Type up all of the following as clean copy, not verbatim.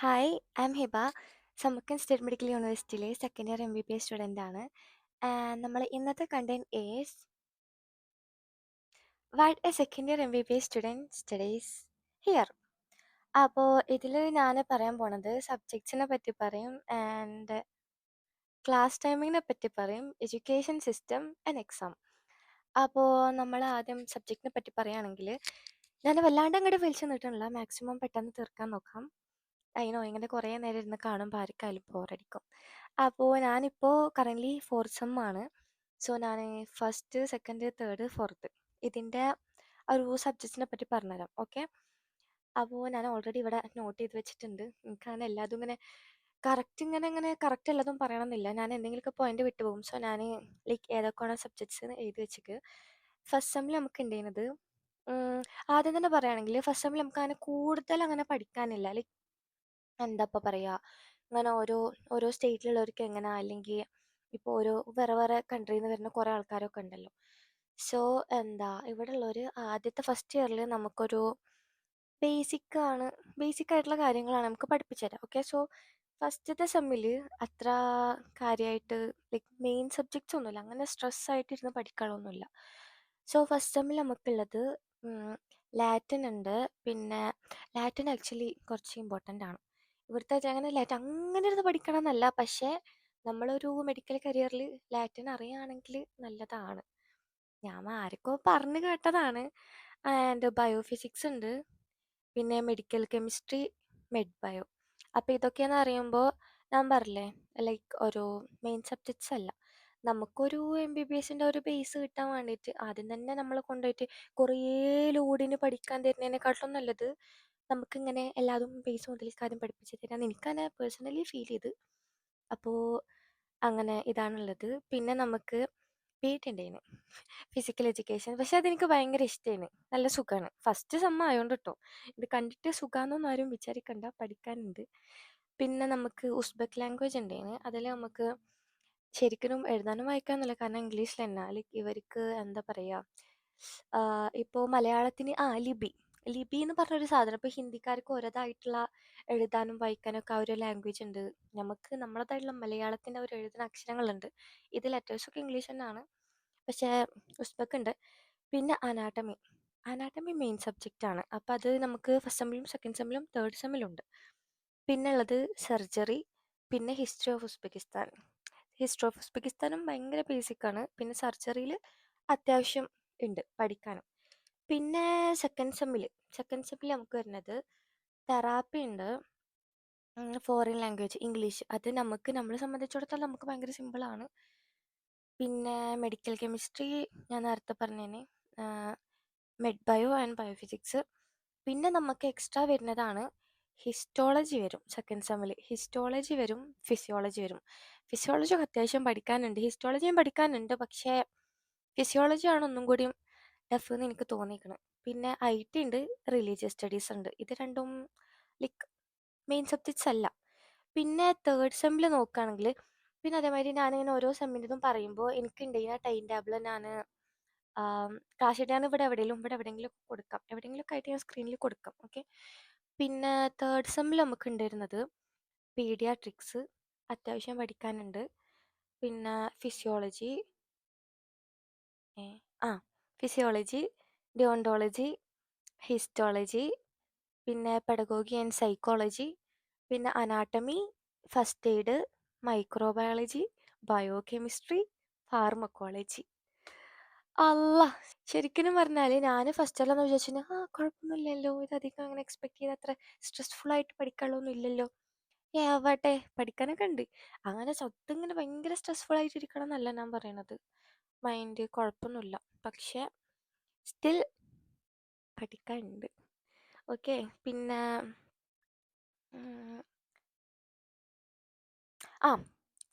Hi, I am Hiba. സമ്മക്കൻ state medical യൂണിവേഴ്സിറ്റിയിലെ second year MBBS student ആണ്. നമ്മൾ ഇന്നത്തെ content is what a second year MBBS student studies here. അപ്പോൾ ഇതിൽ ഞാൻ പറയാൻ പോണത് സബ്ജക്ട്സിനെ പറ്റി പറയും ആൻഡ് ക്ലാസ് ടൈമിങ്ങിനെ പറ്റി പറയും, എഡ്യൂക്കേഷൻ സിസ്റ്റം ആൻഡ് എക്സാം. അപ്പോൾ നമ്മൾ ആദ്യം സബ്ജക്റ്റിനെ പറ്റി പറയുകയാണെങ്കിൽ ഞാൻ വല്ലാണ്ട് അങ്ങോട്ട് വലിച്ചു നീട്ടണില്ല, മാക്സിമം പെട്ടെന്ന് തീർക്കാൻ നോക്കാം. അതിനോ ഇങ്ങനെ കുറേ നേരം ഇരുന്ന് കാണുമ്പോൾ ആർക്കായാലും ബോറടിക്കും. അപ്പോൾ ഞാനിപ്പോൾ കറൻ്റ്ലി ഫോർത്ത് സെം ആണ്. സോ ഞാൻ ഫസ്റ്റ്, സെക്കൻഡ്, തേർഡ്, ഫോർത്ത് ഇതിൻ്റെ ഒരു സബ്ജക്റ്റിനെ പറ്റി പറഞ്ഞുതരാം. ഓക്കെ, അപ്പോൾ ഞാൻ ഓൾറെഡി ഇവിടെ നോട്ട് ചെയ്ത് വെച്ചിട്ടുണ്ട്. എനിക്കങ്ങനെ എല്ലാതും ഇങ്ങനെ കറക്റ്റ് എല്ലാതും പറയണമെന്നില്ല. ഞാൻ എന്തെങ്കിലുമൊക്കെ പോയിന്റ് വിട്ടുപോകും. സോ ഞാൻ ലൈക്ക് ഏതൊക്കെയാണ് സബ്ജക്ട്സ് എഴുതി വെച്ചിട്ട് ഫസ്റ്റ് സെമ്മിൽ നമുക്ക് ഉണ്ടായിരുന്നത്, ആദ്യം തന്നെ പറയുകയാണെങ്കിൽ ഫസ്റ്റ് സെമ്മിൽ നമുക്ക് അങ്ങനെ കൂടുതൽ അങ്ങനെ പഠിക്കാനില്ല. ലൈക്ക് എന്താ ഇപ്പോൾ പറയുക, അങ്ങനെ ഓരോ സ്റ്റേറ്റിലുള്ളവർക്ക് എങ്ങനെ, അല്ലെങ്കിൽ ഇപ്പോൾ വേറെ വേറെ കൺട്രിയിൽ നിന്ന് വരുന്ന കുറേ ആൾക്കാരൊക്കെ ഉണ്ടല്ലോ. സോ ഇവിടെ ഉള്ളൊരു ആദ്യത്തെ ഫസ്റ്റ് ഇയറിൽ നമുക്കൊരു ബേസിക് ആയിട്ടുള്ള കാര്യങ്ങളാണ് നമുക്ക് പഠിപ്പിച്ചു തരാം. ഓക്കെ, സോ ഫസ്റ്റത്തെ സെമ്മിൽ അത്ര കാര്യമായിട്ട് ലൈക്ക് മെയിൻ സബ്ജക്ട്സ് ഒന്നുമില്ല, അങ്ങനെ സ്ട്രെസ്സായിട്ടിരുന്ന് പഠിക്കാനൊന്നുമില്ല. സോ ഫസ്റ്റ് സെമ്മിൽ നമുക്കുള്ളത് ലാറ്റിൻ ഉണ്ട്. പിന്നെ ലാറ്റിൻ ആക്ച്വലി കുറച്ച് ഇമ്പോർട്ടൻ്റ് ആണ്. ഇവിടുത്തെ അങ്ങനെ ലാറ്റിൻ അങ്ങനെ ഇരുന്ന് പഠിക്കണം എന്നല്ല, പക്ഷേ നമ്മളൊരു മെഡിക്കൽ കരിയറിൽ ലാറ്റിൻ അറിയുകയാണെങ്കിൽ നല്ലതാണ്. ഞാൻ ആരൊക്കെ പറഞ്ഞു കേട്ടതാണ്. ആൻഡ് ബയോഫിസിക്സ് ഉണ്ട്, പിന്നെ മെഡിക്കൽ കെമിസ്ട്രി, മെഡ് ബയോ. അപ്പോൾ ഇതൊക്കെയെന്ന് അറിയുമ്പോൾ ഞാൻ പറഞ്ഞില്ലേ, ലൈക്ക് ഒരു മെയിൻ സബ്ജക്ട്സ് അല്ല. നമുക്കൊരു MBBSൻ്റെ ഒരു ബേസ് കിട്ടാൻ വേണ്ടിയിട്ട് ആദ്യം തന്നെ നമ്മൾ കൊണ്ടുപോയിട്ട് കുറേ ലോഡിന് പഠിക്കാൻ തരുന്നതിനെക്കാട്ടിലും നല്ലത് നമുക്കിങ്ങനെ എല്ലാതും ബേസ് മുതലേക്ക് ആദ്യം പഠിപ്പിച്ച് തരാമെന്ന് എനിക്കങ്ങനെ പേഴ്സണലി ഫീൽ ചെയ്ത്. അപ്പോൾ അങ്ങനെ ഇതാണുള്ളത്. പിന്നെ നമുക്ക് PT ഉണ്ടായിരുന്നു, ഫിസിക്കൽ എഡ്യൂക്കേഷൻ. പക്ഷെ അതെനിക്ക് ഭയങ്കര ഇഷ്ടമാണ്, നല്ല സുഖമാണ്. ഫസ്റ്റ് സെമ്മ ആയതുകൊണ്ട് കേട്ടോ, ഇത് കണ്ടിട്ട് സുഖമാണെന്നൊന്നും ആരും വിചാരിക്കണ്ട, പഠിക്കാനുണ്ട്. പിന്നെ നമുക്ക് ഉസ്ബെക്ക് ലാംഗ്വേജ് ഉണ്ടായിരുന്നു. അതിൽ നമുക്ക് ശരിക്കും എഴുതാനും വായിക്കാനല്ല, കാരണം ഇംഗ്ലീഷിൽ തന്നെ. ലൈക്ക് ഇവർക്ക് എന്താ പറയുക, ഇപ്പോൾ മലയാളത്തിന് ലിപി എന്ന് പറഞ്ഞൊരു സാധനം. ഇപ്പോൾ ഹിന്ദിക്കാർക്ക് ഓരോതായിട്ടുള്ള എഴുതാനും വായിക്കാനും ഒക്കെ ആ ഒരു ലാംഗ്വേജ് ഉണ്ട്. നമുക്ക് നമ്മളതായിട്ടുള്ള മലയാളത്തിൻ്റെ ഒരു എഴുതുന്ന അക്ഷരങ്ങളുണ്ട്. ഇത് ലെറ്റേഴ്സൊക്കെ ഇംഗ്ലീഷ് തന്നെയാണ്, പക്ഷേ ഉസ്ബെക്ക് ഉണ്ട്. പിന്നെ അനാട്ടമി മെയിൻ സബ്ജക്റ്റാണ്. അപ്പോൾ അത് നമുക്ക് ഫസ്റ്റ് സെമ്മിലും സെക്കൻഡ് സെമ്മിലും തേർഡ് സെമ്മിലും ഉണ്ട്. പിന്നെ ഉള്ളത് സർജറി, പിന്നെ ഹിസ്റ്ററി ഓഫ് ഉസ്ബെക്കിസ്ഥാനും ഭയങ്കര ബേസിക്കാണ്. പിന്നെ സർജറിയിൽ അത്യാവശ്യം ഉണ്ട് പഠിക്കാനും. പിന്നെ സെക്കൻഡ് സെമ്മിൽ നമുക്ക് വരുന്നത് തെറാപ്പി ഉണ്ട്, ഫോറിൻ ലാംഗ്വേജ് ഇംഗ്ലീഷ്. അത് നമ്മളെ സംബന്ധിച്ചിടത്തോളം നമുക്ക് ഭയങ്കര സിമ്പിളാണ്. പിന്നെ മെഡിക്കൽ കെമിസ്ട്രി ഞാൻ നേരത്തെ പറഞ്ഞേനെ, മെഡ് ബയോ ആൻഡ് ബയോഫിസിക്സ്. പിന്നെ നമുക്ക് എക്സ്ട്രാ വരുന്നതാണ് ഹിസ്റ്റോളജി വരും സെക്കൻഡ് സെമ്മിൽ. ഹിസ്റ്റോളജി വരും, ഫിസിയോളജി വരും. ഫിസിയോളജി ഒക്കെ അത്യാവശ്യം പഠിക്കാനുണ്ട്, ഹിസ്റ്റോളജിയും പഠിക്കാനുണ്ട്, പക്ഷേ ഫിസിയോളജി ആണ് ഒന്നും കൂടിയും ടഫ് എന്ന് എനിക്ക് തോന്നിയിരിക്കുന്നത്. പിന്നെ IT ഉണ്ട്, റിലീജിയസ് സ്റ്റഡീസ് ഉണ്ട്. ഇത് രണ്ടും ലൈക്ക് മെയിൻ സബ്ജക്ട്സ് അല്ല. പിന്നെ തേർഡ് സെമ്മിൽ നോക്കുകയാണെങ്കിൽ പിന്നെ അതേമാതിരി ഞാനിങ്ങനെ ഓരോ സെമ്മിൻ്റെതും പറയുമ്പോൾ എനിക്കുണ്ട് ഈ ടൈം ടേബിൾ ഞാൻ കാശിട്ട് ഞാൻ ഇവിടെ എവിടെയെങ്കിലും കൊടുക്കാം, എവിടെയെങ്കിലുമൊക്കെ ആയിട്ട് ഞാൻ സ്ക്രീനിൽ കൊടുക്കാം. ഓക്കെ, പിന്നെ തേർഡ് സെമ്മിൽ നമുക്ക് ഉണ്ടായിരുന്നത് പീഡിയാട്രിക്സ് അത്യാവശ്യം പഠിക്കാനുണ്ട്. പിന്നെ ഫിസിയോളജി, ഫിസിയോളജി, ഡിയോണ്ടോളജി, ഹിസ്റ്റോളജി, പിന്നെ പെഡഗോഗി ആൻഡ് സൈക്കോളജി, പിന്നെ anatomy, first aid, microbiology, bio chemistry, pharmacology. അല്ല, ശരിക്കും പറഞ്ഞാൽ ഞാൻ ഫസ്റ്റ് എല്ലാം വിചാരിച്ചു കുഴപ്പമൊന്നുമില്ലല്ലോ, ഇതധികം അങ്ങനെ എക്സ്പെക്ട് ചെയ്ത് അത്ര സ്ട്രെസ്ഫുൾ ആയിട്ട് പഠിക്കാനുള്ളൊന്നും ഇല്ലല്ലോ. ആവട്ടെ, പഠിക്കാനൊക്കെ ഉണ്ട്. അങ്ങനെ ഇങ്ങനെ ഭയങ്കര സ്ട്രെസ്ഫുൾ ആയിട്ട് ഇരിക്കണം എന്നല്ല ഞാൻ പറയണത്, മൈൻഡ് കുഴപ്പമൊന്നുമില്ല, പക്ഷെ സ്റ്റിൽ പഠിക്കാനുണ്ട്. ഓക്കെ, പിന്നെ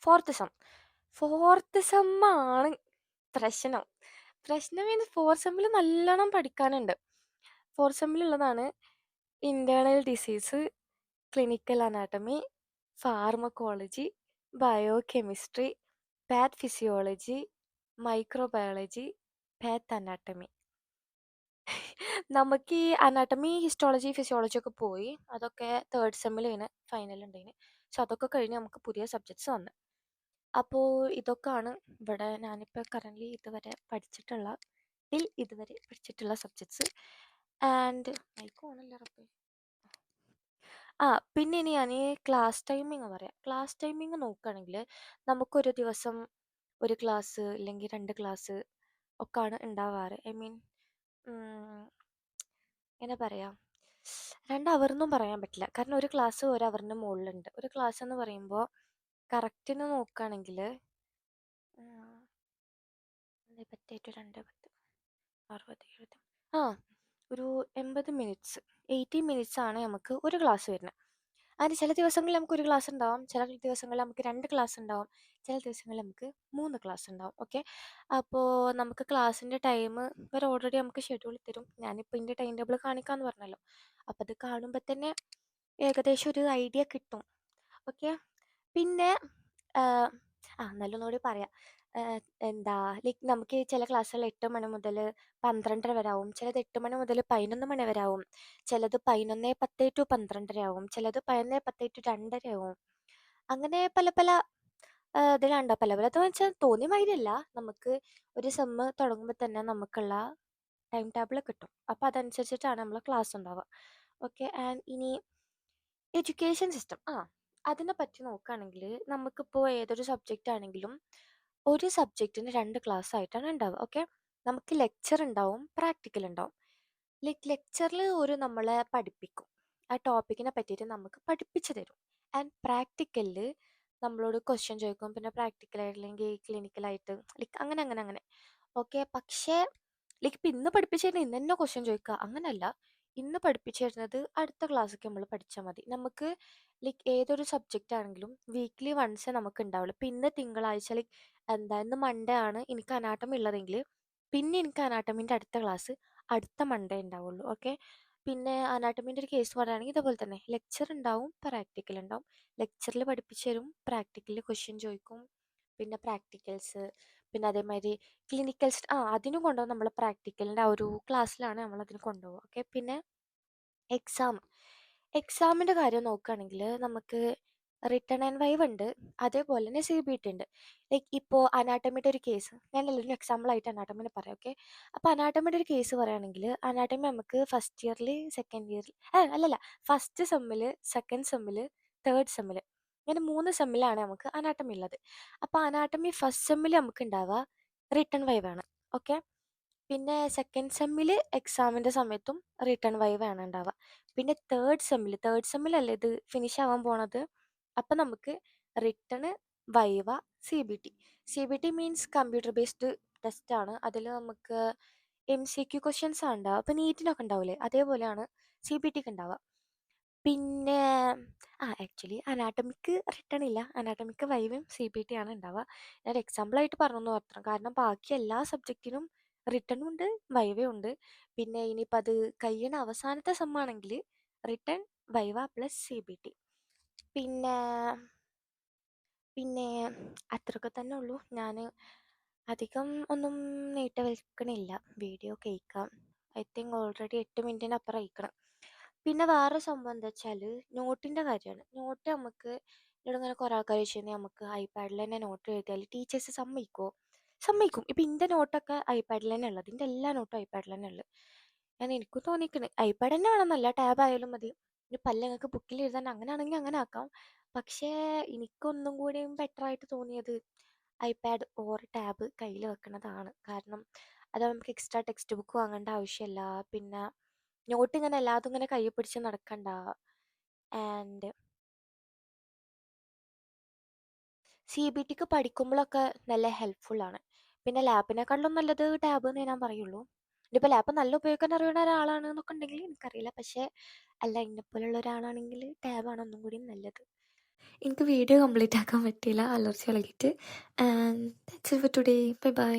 ഫോർത്ത് സെമ്മാണ് പ്രശ്നം. മീൻസ് ഫോർത്ത് സെമ്മിൽ നല്ലോണം പഠിക്കാനുണ്ട്. ഫോർത്ത് സെമ്മിലുള്ളതാണ് internal disease, clinical anatomy, pharmacology, biochemistry, path physiology, microbiology, path anatomy. നമുക്ക് ഈ അനാട്ടമി, ഹിസ്റ്റോളജി, ഫിസിയോളജി ഒക്കെ പോയി. അതൊക്കെ തേർഡ് സെമ്മിലാണ് ഫൈനൽ ഉണ്ടായിന്. സോ അതൊക്കെ കഴിഞ്ഞ് നമുക്ക് പുതിയ സബ്ജക്ട്സ് വന്നു. അപ്പോൾ ഇതൊക്കെയാണ് ഇവിടെ ഞാനിപ്പോൾ കറൻ്റ്ലി ഇതുവരെ പഠിച്ചിട്ടുള്ള സബ്ജക്ട്സ്. ആൻഡ് മൈക്ക് ഓണല്ല റബ്ബേ. പിന്നെ ഇനി ഞാൻ ക്ലാസ് ടൈമിങ് പറയാം. ക്ലാസ് ടൈമിങ് നോക്കുകയാണെങ്കിൽ നമുക്കൊരു ദിവസം ഒരു ക്ലാസ് അല്ലെങ്കിൽ 2 ക്ലാസ് ഒക്കെയാണ് ഉണ്ടാവാറ്. ഐ മീൻ എങ്ങനെ പറയാം, 2 അവറൊന്നും പറയാൻ പറ്റില്ല. കാരണം ഒരു ക്ലാസ് 1 അവറിന് മുകളിലുണ്ട്. ഒരു ക്ലാസ് എന്ന് പറയുമ്പോൾ കറക്റ്റിന് നോക്കുകയാണെങ്കിൽ 2 10 60 70 ഒരു 80 മിനിറ്റ്സ് 80 മിനിറ്റ്സ് ആണ് നമുക്ക് ഒരു ക്ലാസ് വരുന്നത്. അതിന് ചില ദിവസങ്ങളിൽ നമുക്ക് ഒരു ക്ലാസ് ഉണ്ടാവും, ചില ദിവസങ്ങളിൽ നമുക്ക് 2 ക്ലാസ് ഉണ്ടാവും, ചില ദിവസങ്ങളിൽ നമുക്ക് 3 ക്ലാസ് ഉണ്ടാവും. ഓക്കെ, അപ്പോൾ നമുക്ക് ക്ലാസ്സിൻ്റെ ടൈം ഇവർ ഓൾറെഡി നമുക്ക് ഷെഡ്യൂൾ തരും. ഞാനിപ്പോൾ ഇതിൻ്റെ ടൈം ടേബിൾ കാണിക്കാമെന്ന് പറഞ്ഞല്ലോ. അപ്പോൾ അത് കാണുമ്പോൾ തന്നെ ഏകദേശം ഒരു ഐഡിയ കിട്ടും. ഓക്കെ, പിന്നെ നല്ലൊന്നുകൂടി പറയാം. എന്താ ലൈക്ക് നമുക്ക് ചില ക്ലാസ്സുകൾ 8 മണി മുതൽ 12:30 വരെ ആവും, ചിലത് 8 മണി മുതൽ 11 മണി വരെ ആവും, ചിലത് 11:10 to 12:30 ആവും, ചിലത് 11:10 to 2:30 ആവും. അങ്ങനെ പല പല ഇതിലാണ്ടോ, പല പലതെന്ന് വെച്ചാൽ തോന്നിയ മാതിരിയല്ല. നമുക്ക് ഒരു സെമ്മ് തുടങ്ങുമ്പോൾ തന്നെ നമുക്കുള്ള ടൈം ടേബിൾ കിട്ടും. അപ്പോൾ അതനുസരിച്ചിട്ടാണ് നമ്മൾ ക്ലാസ് ഉണ്ടാവുക. ഓക്കെ, ആൻഡ് ഇനി എഡ്യൂക്കേഷൻ സിസ്റ്റം അതിനെ പറ്റി നോക്കുകയാണെങ്കിൽ നമുക്കിപ്പോൾ ഏതൊരു സബ്ജക്റ്റ് ആണെങ്കിലും ഒരു സബ്ജക്റ്റിന് 2 ക്ലാസ് ആയിട്ടാണ് ഉണ്ടാവുക. ഓക്കെ, നമുക്ക് ലെക്ചർ ഉണ്ടാവും, പ്രാക്ടിക്കൽ ഉണ്ടാവും. ലെക്ചറിൽ നമ്മളെ പഠിപ്പിക്കും, ആ ടോപ്പിക്കിനെ പറ്റിയിട്ട് നമുക്ക് പഠിപ്പിച്ചു തരും. ആൻഡ് പ്രാക്ടിക്കലിൽ നമ്മളോട് ക്വസ്റ്റ്യൻ ചോദിക്കും, പിന്നെ പ്രാക്ടിക്കലായിട്ടില്ലെങ്കിൽ ക്ലിനിക്കലായിട്ട് അങ്ങനെ അങ്ങനെ അങ്ങനെ. ഓക്കെ, പക്ഷേ ഇപ്പം ഇന്ന് പഠിപ്പിച്ചു തരുന്നത് ഇന്ന് തന്നെ ക്വസ്റ്റ്യൻ ചോദിക്കുക അങ്ങനല്ല. ഇന്ന് പഠിപ്പിച്ചു തരുന്നത് അടുത്ത ക്ലാസ്സൊക്കെ നമ്മൾ പഠിച്ചാൽ മതി. നമുക്ക് ഏതൊരു സബ്ജക്റ്റ് ആണെങ്കിലും വീക്ക്ലി വൺസേ നമുക്ക് ഉണ്ടാവുള്ളൂ. ഇപ്പം ഇന്ന് തിങ്കളാഴ്ച ഇന്ന് മൺഡേ ആണ് എനിക്ക് അനാട്ടമി ഉള്ളതെങ്കിൽ പിന്നെ എനിക്ക് അനാട്ടമിൻ്റെ അടുത്ത ക്ലാസ് അടുത്ത മൺഡേ ഉണ്ടാവുള്ളൂ. ഓക്കെ, പിന്നെ അനാട്ടമിൻ്റെ ഒരു കേസ് പറയുകയാണെങ്കിൽ ഇതേപോലെ തന്നെ ലെക്ചർ ഉണ്ടാവും, പ്രാക്ടിക്കൽ ഉണ്ടാവും. ലെക്ചറിൽ പഠിപ്പിച്ചു തരും, പ്രാക്ടിക്കലിൽ ക്വസ്റ്റ്യൻ ചോദിക്കും, പിന്നെ പ്രാക്ടിക്കൽസ്, പിന്നെ അതേമാതിരി ക്ലിനിക്കൽസ് അതിനും കൊണ്ടുപോകും. നമ്മൾ പ്രാക്ടിക്കലിൻ്റെ ആ ഒരു ക്ലാസ്സിലാണ് നമ്മളതിന് കൊണ്ടുപോകുക. ഓക്കെ, പിന്നെ എക്സാമിൻ്റെ കാര്യം നോക്കുകയാണെങ്കിൽ നമുക്ക് റിട്ടൺ ആൻഡ് വൈവ് ഉണ്ട്, അതേപോലെ തന്നെ CBT ഉണ്ട്. ഇപ്പോൾ അനാട്ടമിയുടെ ഒരു കേസ് ഞാൻ എല്ലാവരും എക്സാമ്പിളായിട്ട് അനാട്ടമിനെ പറയാം. ഓക്കെ, അപ്പോൾ അനാട്ടമിയുടെ ഒരു കേസ് പറയുകയാണെങ്കിൽ അനാട്ടമി നമുക്ക് ഫസ്റ്റ് ഇയറിൽ, സെക്കൻഡ് ഇയറിൽ അല്ലല്ല ഫസ്റ്റ് സെമ്മിൽ, സെക്കൻഡ് സെമ്മിൽ, തേർഡ് സെമ്മിൽ ഇങ്ങനെ 3 സെമ്മിലാണ് നമുക്ക് അനാട്ടമി ഉള്ളത്. അപ്പോൾ അനാട്ടമി ഫസ്റ്റ് സെമ്മിൽ നമുക്ക് ഉണ്ടാവുക റിട്ടൺ വൈവ് ആണ്. ഓക്കെ, പിന്നെ സെക്കൻഡ് സെമ്മിൽ എക്സാമിൻ്റെ സമയത്തും റിട്ടൺ വൈവ് ആണ് ഉണ്ടാവുക. പിന്നെ തേർഡ് സെമ്മിലല്ലേ ഇത് ഫിനിഷ് ആവാൻ പോണത്. അപ്പം നമുക്ക് written, viva, CBT means computer based test ആണ്. അതിൽ നമുക്ക് MCQ ക്വസ്റ്റ്യൻസ് ആണ് ഉണ്ടാവുക. അപ്പം നീറ്റിനൊക്കെ ഉണ്ടാവില്ലേ, അതേപോലെയാണ് CBTക്ക് ഉണ്ടാവുക. പിന്നെ ആക്ച്വലി അനാട്ടമിക്ക് റിട്ടൺ ഇല്ല, അനാട്ടമിക്ക് വൈവും CBT ആണ് ഉണ്ടാവുക. ഞാൻ എക്സാമ്പിളായിട്ട് പറഞ്ഞു മാത്രം, കാരണം ബാക്കി എല്ലാ സബ്ജക്റ്റിനും റിട്ടണും ഉണ്ട്, വൈവയും ഉണ്ട്. പിന്നെ ഇനിയിപ്പോൾ അത് കഴിയണ അവസാനത്തെ സെമ്മാണെങ്കിൽ റിട്ടൺ, വൈവ പ്ലസ് CBT. പിന്നെ പിന്നെ അത്രയൊക്കെ തന്നെ ഉള്ളൂ. ഞാൻ അധികം ഒന്നും നീട്ടി വലിക്കണില്ല, വീഡിയോ കേൾക്കാം. ഐ തിങ്ക് ഓൾറെഡി 8 മിനിറ്റിന് അപ്പുറം അയക്കണം. പിന്നെ വേറെ സംഭവം എന്താ വെച്ചാൽ നോട്ടിൻ്റെ കാര്യമാണ്. നോട്ട് നമുക്ക് ഇങ്ങനെ കുറേ ആൾക്കാർ ചോദിച്ചാൽ നമുക്ക് ഐപാഡിൽ തന്നെ നോട്ട് എഴുതിയാൽ ടീച്ചേഴ്സ് സമ്മതിക്കും. ഇപ്പം എൻ്റെ നോട്ടൊക്കെ ഐപാഡിൽ തന്നെ ഉള്ളത്, എൻ്റെ എല്ലാ നോട്ടും ഐപാഡിൽ തന്നെ ഉള്ളത്. എനിക്കും തോന്നിക്കണ് ഐപാഡ് തന്നെ വേണമെന്നല്ല, ടാബ് ആയാലും മതി. ഇനി ഞങ്ങൾക്ക് ബുക്കിൽ എഴുതാൻ അങ്ങനെയാണെങ്കിൽ അങ്ങനെ ആക്കാം. പക്ഷേ എനിക്കൊന്നും കൂടിയും ബെറ്ററായിട്ട് തോന്നിയത് ഐപാഡ് ഓർ ടാബ് കയ്യിൽ വെക്കുന്നതാണ്. കാരണം അത് നമുക്ക് എക്സ്ട്രാ ടെക്സ്റ്റ് ബുക്ക് വാങ്ങേണ്ട ആവശ്യമില്ല, പിന്നെ നോട്ട് ഇങ്ങനെ എല്ലാതും ഇങ്ങനെ കയ്യിൽ പിടിച്ച് നടക്കണ്ട. ആൻഡ് CBTക്ക് പഠിക്കുമ്പോഴൊക്കെ നല്ല ഹെൽപ്ഫുള്ളാണ്. പിന്നെ ലാപ്പിനെക്കാളും നല്ലത് ടാബ് എന്നേ ഞാൻ പറയുള്ളൂ. ഇനിയിപ്പോൾ ലാപ്പ് നല്ല ഉപയോഗിക്കാൻ അറിയുന്ന ഒരാളാണ് എന്നൊക്കെ ഉണ്ടെങ്കിൽ എനിക്കറിയില്ല, പക്ഷേ അല്ല എന്നെപ്പോലുള്ള ഒരാളാണെങ്കിൽ ടാബാണ് ഒന്നും കൂടി നല്ലത്. എനിക്ക് വീഡിയോ കംപ്ലീറ്റ് ആക്കാൻ പറ്റിയില്ല, അലർജി ഇളകിയിട്ട്. And that's it for today. Bye by.